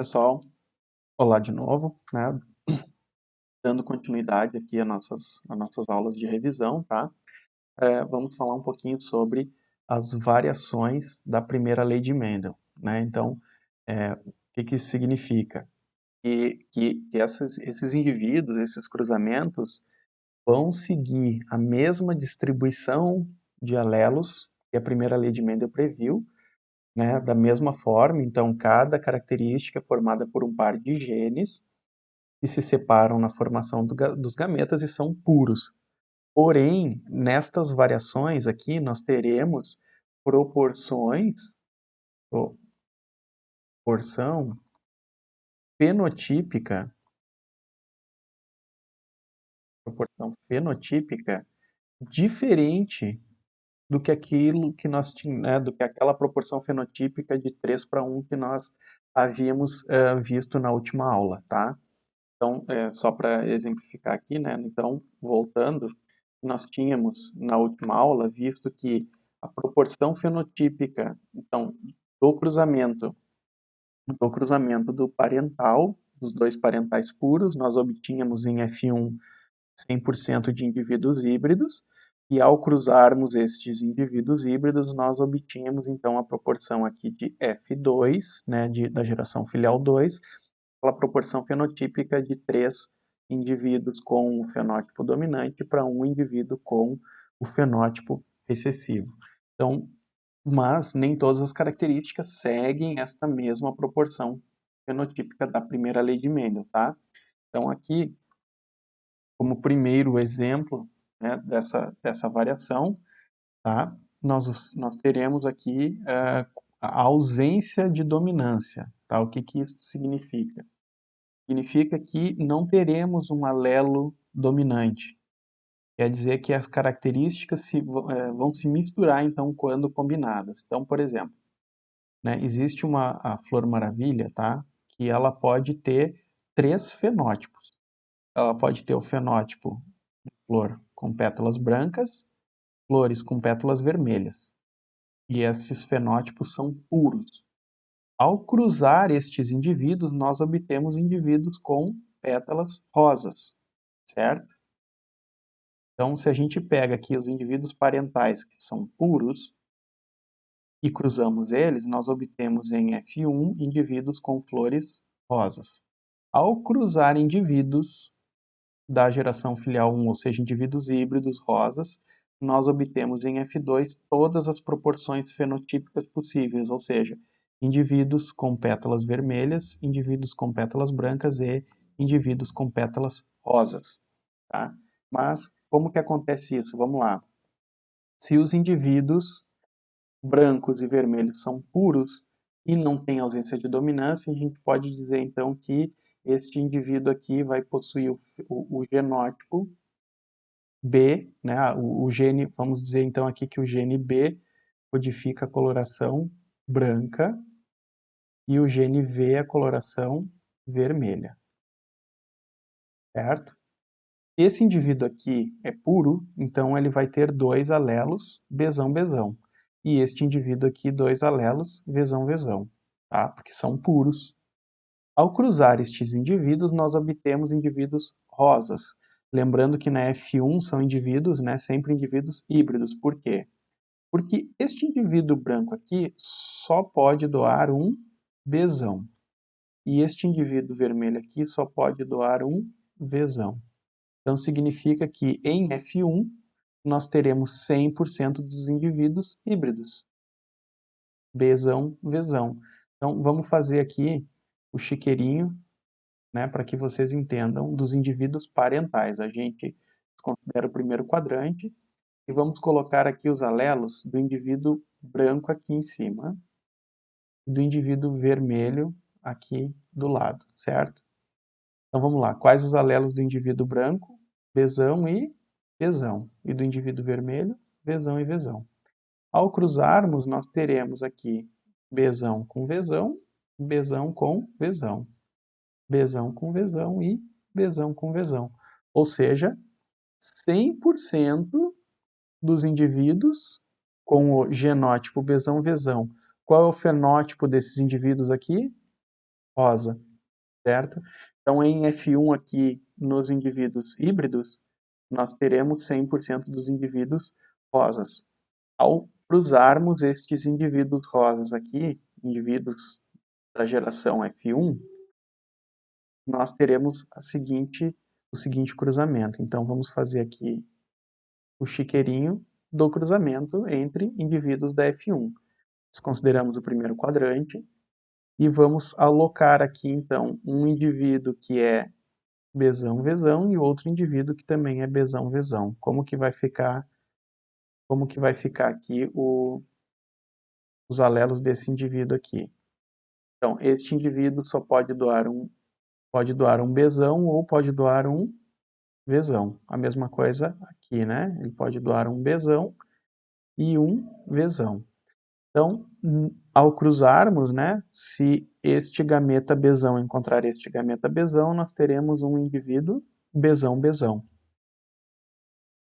Pessoal, olá de novo, né? Dando continuidade aqui às nossas aulas de revisão, tá? Vamos falar um pouquinho sobre as variações da primeira lei de Mendel, né? Então, o que isso significa? Que esses indivíduos, esses cruzamentos, vão seguir a mesma distribuição de alelos que a primeira lei de Mendel previu, né? Da mesma forma, então, cada característica é formada por um par de genes que se separam na formação dos gametas e são puros. Porém, nestas variações aqui, nós teremos proporções, ou porção fenotípica, proporção fenotípica diferente do que aquilo que nós tínhamos, né, do que aquela proporção fenotípica de 3:1 que nós havíamos visto na última aula, tá? Então, só para exemplificar aqui, né? Então, voltando, nós tínhamos na última aula visto que a proporção fenotípica, então, do cruzamento, do parental, dos dois parentais puros, nós obtínhamos em F1 100% de indivíduos híbridos, e ao cruzarmos estes indivíduos híbridos, nós obtínhamos então a proporção aqui de F2, né, da geração filial 2, aquela proporção fenotípica de 3 indivíduos com o fenótipo dominante para um indivíduo com o fenótipo recessivo. Então, mas nem todas as características seguem esta mesma proporção fenotípica da primeira lei de Mendel, tá? Então, aqui, como primeiro exemplo, né, dessa variação, tá? Nós teremos aqui a ausência de dominância, tá? O que isso significa? Significa que não teremos um alelo dominante. Quer dizer que as características vão se misturar, então, quando combinadas. Então, por exemplo, né, existe a flor maravilha, tá? Que ela pode ter 3 fenótipos. Ela pode ter o fenótipo de flor com pétalas brancas, flores com pétalas vermelhas. E esses fenótipos são puros. Ao cruzar estes indivíduos, nós obtemos indivíduos com pétalas rosas, certo? Então, se a gente pega aqui os indivíduos parentais que são puros e cruzamos eles, nós obtemos em F1 indivíduos com flores rosas. Ao cruzar indivíduos da geração filial 1, ou seja, indivíduos híbridos rosas, nós obtemos em F2 todas as proporções fenotípicas possíveis, ou seja, indivíduos com pétalas vermelhas, indivíduos com pétalas brancas e indivíduos com pétalas rosas, tá? Mas como que acontece isso? Vamos lá. Se os indivíduos brancos e vermelhos são puros e não tem ausência de dominância, a gente pode dizer então que este indivíduo aqui vai possuir o genótipo B, né? O gene, vamos dizer então aqui que o gene B codifica a coloração branca e o gene V a coloração vermelha, certo? Esse indivíduo aqui é puro, então ele vai ter 2 alelos Bzão-Bzão. E este indivíduo aqui, 2 alelos Vzão-Vzão, tá? Porque são puros. Ao cruzar estes indivíduos, nós obtemos indivíduos rosas. Lembrando que na F1 são indivíduos, né, sempre indivíduos híbridos. Por quê? Porque este indivíduo branco aqui só pode doar um Bzão. E este indivíduo vermelho aqui só pode doar um Vzão. Então, significa que em F1 nós teremos 100% dos indivíduos híbridos. Bzão, Vzão. Então, vamos fazer aqui o chiqueirinho, né, para que vocês entendam dos indivíduos parentais. A gente considera o primeiro quadrante e vamos colocar aqui os alelos do indivíduo branco aqui em cima e do indivíduo vermelho aqui do lado, certo? Então vamos lá, quais os alelos do indivíduo branco? Bzão e Bzão. E do indivíduo vermelho? Bzão e Vzão. Ao cruzarmos, nós teremos aqui Bzão com Vzão, Bzão com Vzão. Bzão com Vzão e Bzão com Vzão. Ou seja, 100% dos indivíduos com o genótipo Bzão-Vzão. Qual é o fenótipo desses indivíduos aqui? rosa, certo? Então, em F1 aqui, nos indivíduos híbridos, nós teremos 100% dos indivíduos rosas. Ao cruzarmos estes indivíduos rosas aqui, indivíduos da geração F1, nós teremos o seguinte cruzamento. Então, vamos fazer aqui o chiqueirinho do cruzamento entre indivíduos da F1. Desconsideramos o primeiro quadrante e vamos alocar aqui, então, um indivíduo que é Bzão e outro indivíduo que também é Bzão. Como que vai ficar aqui os alelos desse indivíduo aqui? Então, este indivíduo só pode doar um Bzão ou pode doar um Vzão. A mesma coisa aqui, né? Ele pode doar um Bzão e um Vzão. Então, ao cruzarmos, né, se este gameta Bzão encontrar este gameta Bzão, nós teremos um indivíduo Bzão.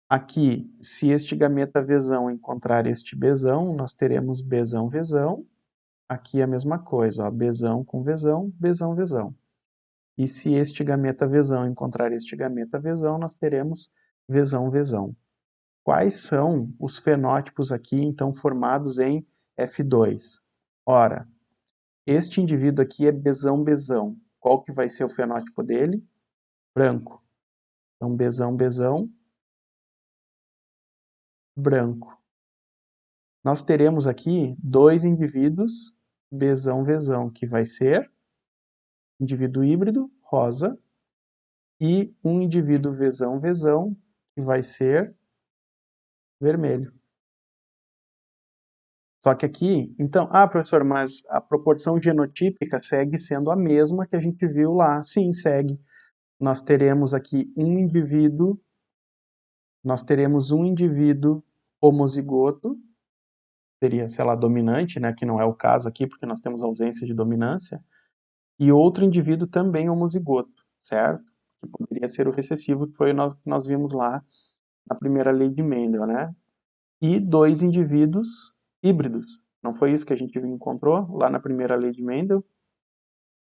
Aqui, se este gameta Vzão encontrar este Bzão, nós teremos Bzão. Aqui a mesma coisa, ó, Bzão com Vzão. E se este gameta Vzão encontrar este gameta Vzão, nós teremos Vzão. Quais são os fenótipos aqui, então, formados em F2? Ora, este indivíduo aqui é Bzão. Qual que vai ser o fenótipo dele? Branco. Então, Bzão, branco. Nós teremos aqui dois indivíduos Bzão, que vai ser indivíduo híbrido, rosa, e um indivíduo Vzão, que vai ser vermelho. Só que aqui, então, professor, mas a proporção genotípica segue sendo a mesma que a gente viu lá. Sim, segue. Nós teremos aqui um indivíduo homozigoto, seria, sei lá, dominante, né, que não é o caso aqui, porque nós temos ausência de dominância, e outro indivíduo também homozigoto, certo? Que poderia ser o recessivo, que foi o que nós vimos lá na primeira lei de Mendel, né? E dois indivíduos híbridos. Não foi isso que a gente encontrou lá na primeira lei de Mendel?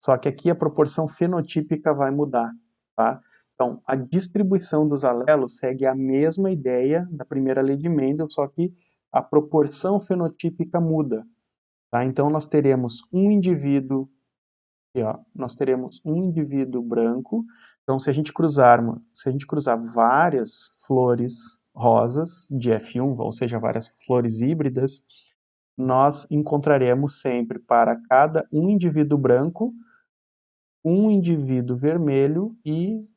Só que aqui a proporção fenotípica vai mudar, tá? Então, a distribuição dos alelos segue a mesma ideia da primeira lei de Mendel, só que a proporção fenotípica muda, tá? Então, nós teremos um indivíduo, aqui, ó, nós teremos um indivíduo branco. Então, se a gente cruzar várias flores rosas de F1, ou seja, várias flores híbridas, nós encontraremos sempre para cada um indivíduo branco, um indivíduo vermelho e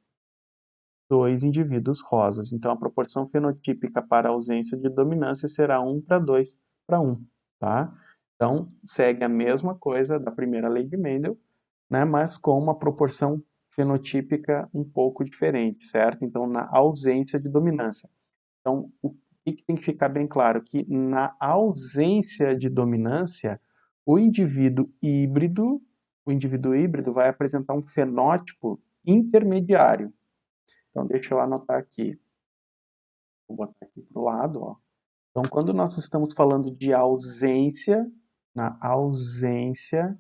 dois indivíduos rosas. Então, a proporção fenotípica para a ausência de dominância será 1 para 2 para 1, tá? Então, segue a mesma coisa da primeira lei de Mendel, né, mas com uma proporção fenotípica um pouco diferente, certo? Então, na ausência de dominância. Então, o que tem que ficar bem claro? Que na ausência de dominância, o indivíduo híbrido vai apresentar um fenótipo intermediário. Então, deixa eu anotar aqui. Vou botar aqui para o lado, ó. Então, quando nós estamos falando de ausência, na ausência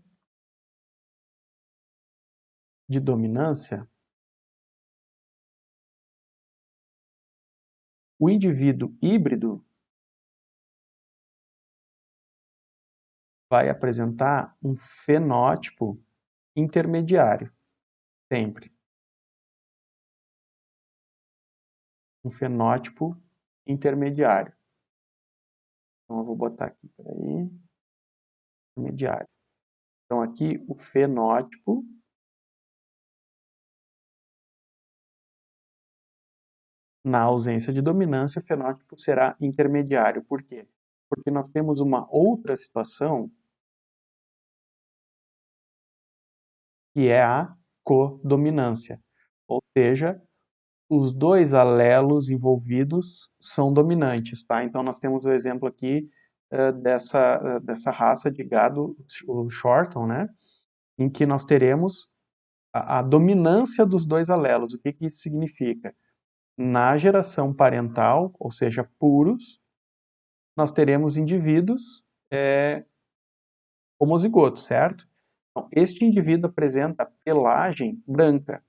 de dominância, o indivíduo híbrido vai apresentar um fenótipo intermediário, sempre. Um fenótipo intermediário. Então, eu vou botar aqui, peraí, intermediário. Então, aqui o fenótipo na ausência de dominância, o fenótipo será intermediário. Por quê? Porque nós temos uma outra situação que é a codominância. Ou seja, os dois alelos envolvidos são dominantes, tá? Então, nós temos o exemplo aqui dessa raça de gado, o Shorton, né? Em que nós teremos a dominância dos dois alelos. O que que isso significa? Na geração parental, ou seja, puros, nós teremos indivíduos homozigotos, certo? Então, este indivíduo apresenta pelagem branca.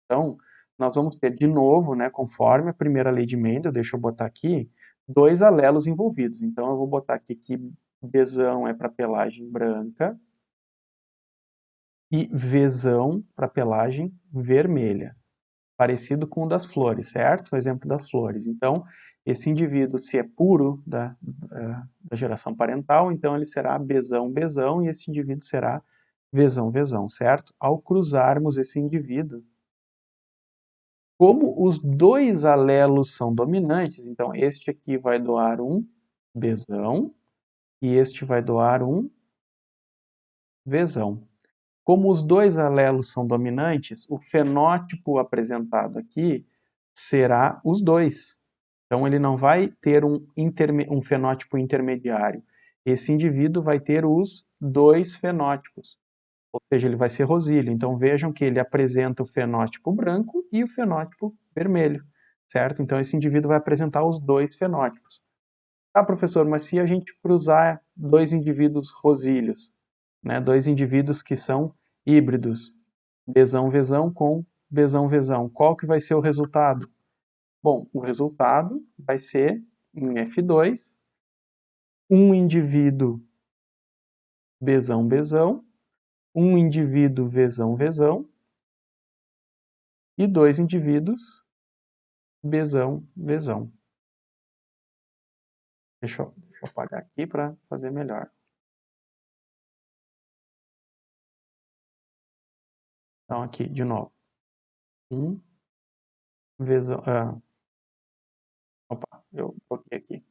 Então, nós vamos ter de novo, né, conforme a primeira lei de Mendel, deixa eu botar aqui, 2 alelos envolvidos. Então, eu vou botar aqui que Bzão é para pelagem branca e Vzão para pelagem vermelha. Parecido com o das flores, certo? O exemplo das flores. Então, esse indivíduo, se é puro da geração parental, então ele será Bzão, Bzão, e esse indivíduo será Vzão, Vzão, certo? Ao cruzarmos esse indivíduo, como os 2 alelos são dominantes, então este aqui vai doar um Bzão e este vai doar um Vzão. Como os 2 alelos são dominantes, o fenótipo apresentado aqui será os 2. Então, ele não vai ter um fenótipo intermediário. Esse indivíduo vai ter os 2 fenótipos, ou seja, ele vai ser rosílio. Então, vejam que ele apresenta o fenótipo branco e o fenótipo vermelho, certo? Então, esse indivíduo vai apresentar os 2 fenótipos. Ah, professor, mas se a gente cruzar 2 indivíduos rosílios, né, 2 indivíduos que são híbridos, Bzão, Vzão com Bzão, Vzão, qual que vai ser o resultado? Bom, o resultado vai ser, em F2, um indivíduo Bzão, Bzão, um indivíduo Vzão, Vzão e 2 indivíduos Bzão, Vzão. Deixa eu apagar aqui para fazer melhor. Então, aqui, de novo. Um Vzão... opa, eu coloquei aqui.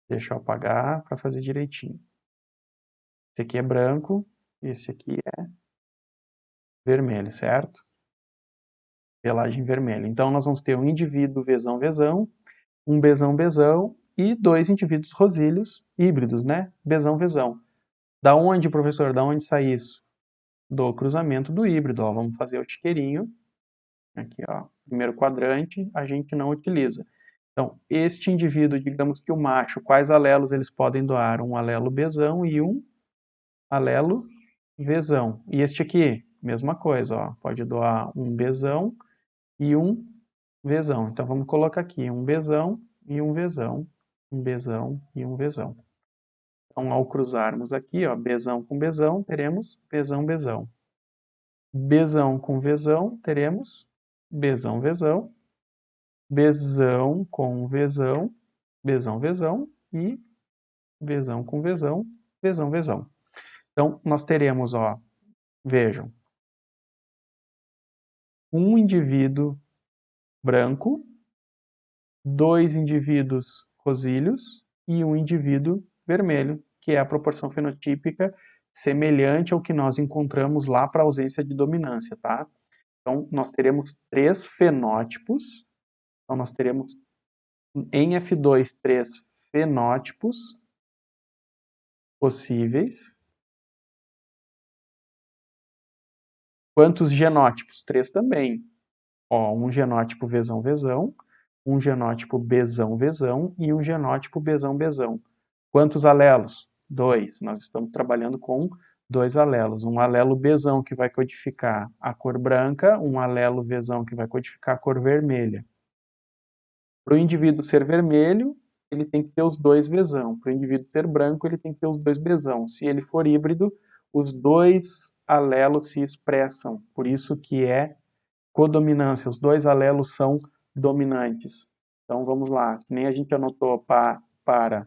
Deixa eu apagar para fazer direitinho. Esse aqui é branco, esse aqui é vermelho, certo? Pelagem vermelha. Então, nós vamos ter um indivíduo Vzão, Vzão, um Bzão, Bzão e 2 indivíduos rosílios híbridos, né? Bzão, Vzão. Da onde, professor? Da onde sai isso? Do cruzamento do híbrido. Ó, vamos fazer o tiqueirinho. Aqui, ó, primeiro quadrante, a gente não utiliza. Então, este indivíduo, digamos que o macho, quais alelos eles podem doar? Um alelo Bzão e um alelo Vzão. E este aqui, mesma coisa, ó, pode doar um Bzão e um Vzão. Então, vamos colocar aqui um Bzão e um Vzão, um Bzão e um Vzão. Então, ao cruzarmos aqui, ó, Bzão com Bzão, teremos Bzão, Bzão. Bzão com Vzão, teremos Bzão, Vzão. Bzão com Vzão, Bzão, Vzão. E Vzão com Vzão, Vzão, Vzão. Então, nós teremos, ó, vejam, um indivíduo branco, 2 indivíduos rosílios e um indivíduo vermelho, que é a proporção fenotípica semelhante ao que nós encontramos lá para a ausência de dominância, tá? Então, nós teremos 3 fenótipos. Então, nós teremos em F2 3 fenótipos possíveis. Quantos genótipos? 3 também. Ó, um genótipo Vzão, Vzão, um genótipo Bzão, Vzão e um genótipo Bzão, Bzão. Quantos alelos? 2. Nós estamos trabalhando com 2 alelos. Um alelo Bzão que vai codificar a cor branca, um alelo Vzão que vai codificar a cor vermelha. Para o indivíduo ser vermelho, ele tem que ter os 2 Vzão. Para o indivíduo ser branco, ele tem que ter os 2 Bzão. Se ele for híbrido, os 2 alelos se expressam. Por isso que é codominância. Os 2 alelos são dominantes. Então, vamos lá. Que nem a gente anotou para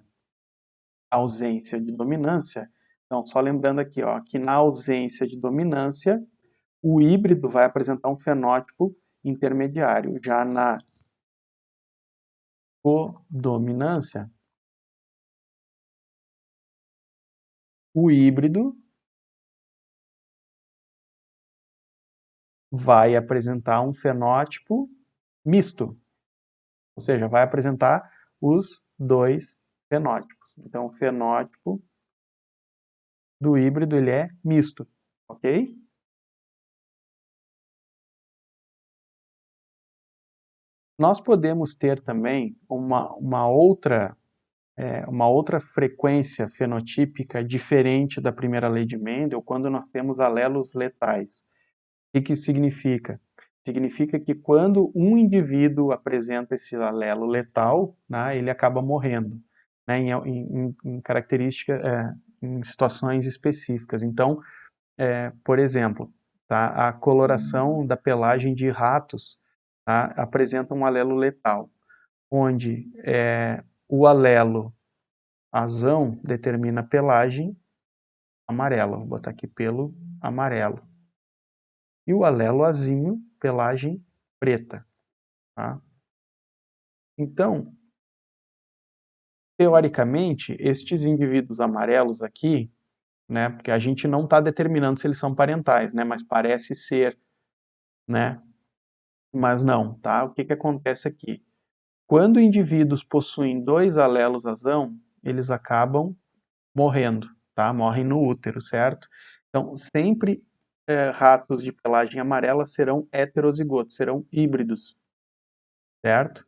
ausência de dominância. Então, só lembrando aqui, ó, que na ausência de dominância, o híbrido vai apresentar um fenótipo intermediário. Já na codominância, o híbrido vai apresentar um fenótipo misto, ou seja, vai apresentar os 2 fenótipos. Então, o fenótipo do híbrido ele é misto, ok? Nós podemos ter também uma outra uma outra frequência fenotípica diferente da primeira lei de Mendel quando nós temos alelos letais. O que isso significa? Significa que quando um indivíduo apresenta esse alelo letal, né, ele acaba morrendo, né, em características, em situações específicas. Então, por exemplo, tá, a coloração da pelagem de ratos, tá, apresenta um alelo letal, onde o alelo azão determina a pelagem amarela. Vou botar aqui pelo amarelo. E o alelo azinho, pelagem preta. Tá? Então, teoricamente, estes indivíduos amarelos aqui, né, porque a gente não está determinando se eles são parentais, né, mas parece ser, né, mas não, tá? O que acontece aqui? Quando indivíduos possuem dois alelos azão, eles acabam morrendo, tá? Morrem no útero, certo? Então, sempre ratos de pelagem amarela serão heterozigotos, serão híbridos, certo?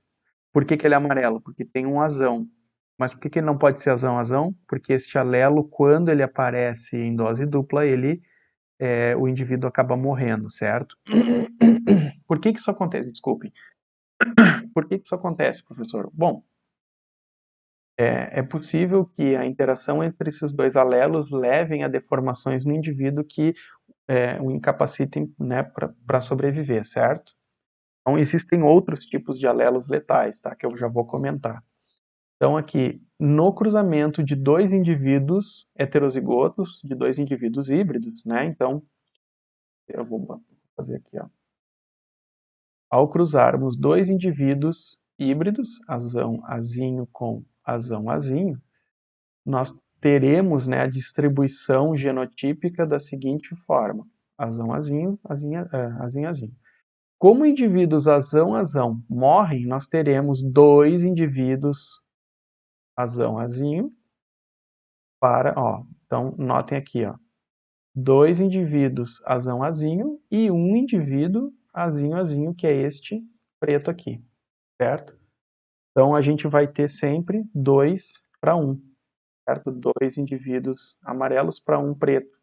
Por que ele é amarelo? Porque tem um azão. Mas por que ele não pode ser azão-azão? Porque este alelo, quando ele aparece em dose dupla, o indivíduo acaba morrendo, certo? Por que isso acontece? Desculpem. Por que isso acontece, professor? Bom, é possível que a interação entre esses dois alelos levem a deformações no indivíduo que o incapacitem, né, para sobreviver, certo? Então, existem outros tipos de alelos letais, tá, que eu já vou comentar. Então, aqui, no cruzamento de dois indivíduos heterozigotos, de dois indivíduos híbridos, né? Então, eu vou fazer aqui, ó. Ao cruzarmos dois indivíduos híbridos, azão-azinho com azão-azinho, nós teremos, né, a distribuição genotípica da seguinte forma: azão-azinho, azinho-azinho. Como indivíduos azão-azão morrem, nós teremos dois indivíduos azão-azinho então notem aqui, ó, dois indivíduos azão-azinho e um indivíduo azinho-azinho, que é este preto aqui, certo? Então a gente vai ter sempre 2 para 1, certo? Dois indivíduos amarelos para um preto.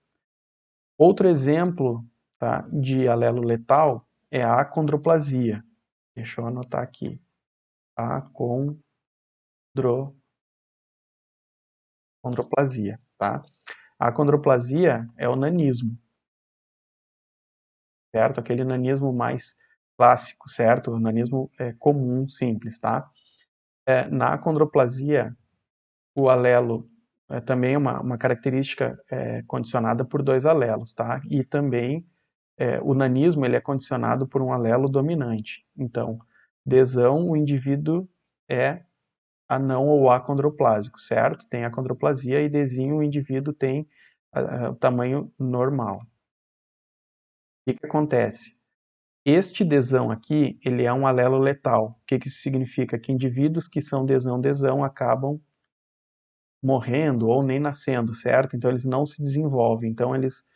Outro exemplo, tá, de alelo letal é a acondroplasia. Deixa eu anotar aqui. Acondroplasia, tá? A acondroplasia é o nanismo, certo? Aquele nanismo mais clássico, certo? O nanismo comum, simples, tá? Na acondroplasia, o alelo também é uma característica condicionada por dois alelos, tá? E também o nanismo ele é condicionado por um alelo dominante. Então, desão, o indivíduo é anão ou acondroplásico, certo? Tem acondroplasia e desinho, o indivíduo tem o tamanho normal. O que acontece? Este desão aqui, ele é um alelo letal. O que isso significa? Que indivíduos que são desão-desão acabam morrendo ou nem nascendo, certo? Então eles não se desenvolvem. Então eles,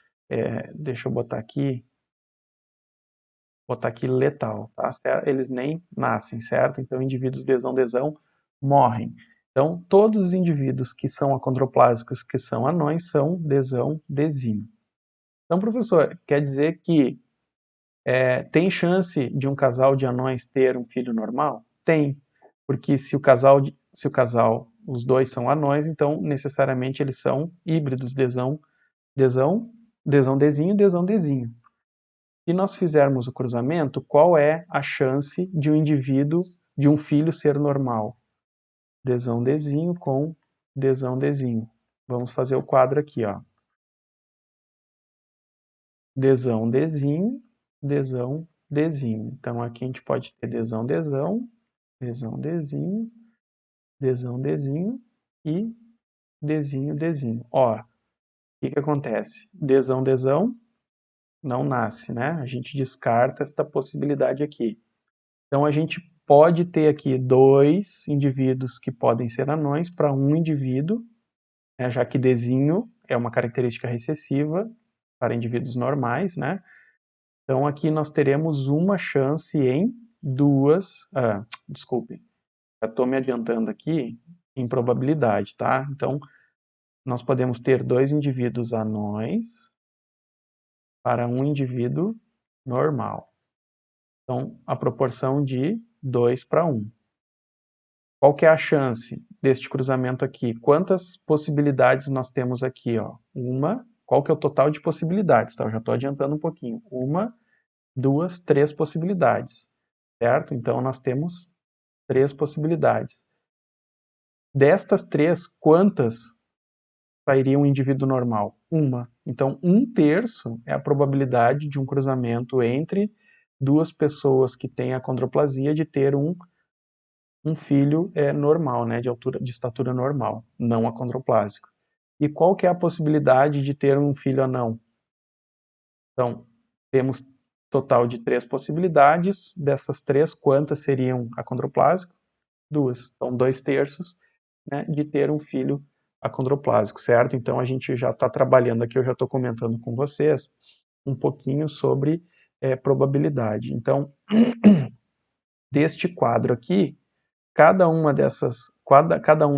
deixa eu botar aqui letal, tá? Eles nem nascem, certo? Então indivíduos desão-desão morrem. Então todos os indivíduos que são acondroplásicos, que são anões, são desão-desinho. Então, professor, quer dizer que tem chance de um casal de anões ter um filho normal? Tem, porque se o casal, os dois são anões, então necessariamente eles são híbridos, desão-desinho, desão-desinho. Se nós fizermos o cruzamento, qual é a chance de um indivíduo, de um filho ser normal? Desão-desinho com desão-desinho. Vamos fazer o quadro aqui, ó. Desão-desinho, desão-desinho. Então aqui a gente pode ter desão-desão, desão-desinho, desão-desinho e desinho-desinho. Ó, o que acontece? Desão-desão não nasce, né? A gente descarta esta possibilidade aqui. Então a gente pode ter aqui dois indivíduos que podem ser anões para um indivíduo, né, já que desinho é uma característica recessiva para indivíduos normais, né? Então aqui nós teremos uma chance em duas, desculpe, já estou me adiantando aqui, em probabilidade, tá? Então, nós podemos ter 2 indivíduos anões para um indivíduo normal. Então, a proporção de 2 para 1. Qual que é a chance deste cruzamento aqui? Quantas possibilidades nós temos aqui? Ó? Qual que é o total de possibilidades? Tá? Eu já estou adiantando um pouquinho. 1, 2, 3 possibilidades, certo? Então, nós temos 3 possibilidades. Destas 3, quantas sairia um indivíduo normal? 1. Então, 1/3 é a probabilidade de um cruzamento entre duas pessoas que têm achondroplasia de ter um filho normal, né, de estatura normal, não achondroplásico. E qual que é a possibilidade de ter um filho anão? Então, temos total de 3 possibilidades. Dessas 3, quantas seriam achondroplásico? 2. Então, 2/3, né, de ter um filho achondroplásico, certo? Então, a gente já está trabalhando aqui, eu já estou comentando com vocês um pouquinho sobre probabilidade. Então, deste quadro aqui, cada um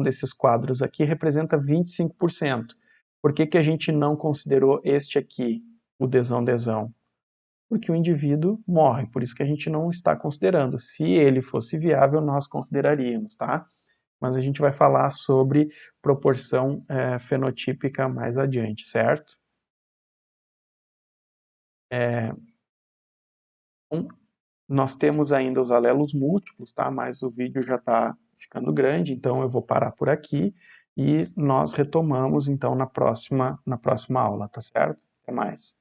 desses quadros aqui representa 25%. Por que que a gente não considerou este aqui, o desão-desão? Porque o indivíduo morre, por isso que a gente não está considerando. Se ele fosse viável, nós consideraríamos, tá? Mas a gente vai falar sobre proporção fenotípica mais adiante, certo? Nós temos ainda os alelos múltiplos, tá? Mas o vídeo já está ficando grande, então eu vou parar por aqui e nós retomamos então na próxima aula, tá certo? Até mais.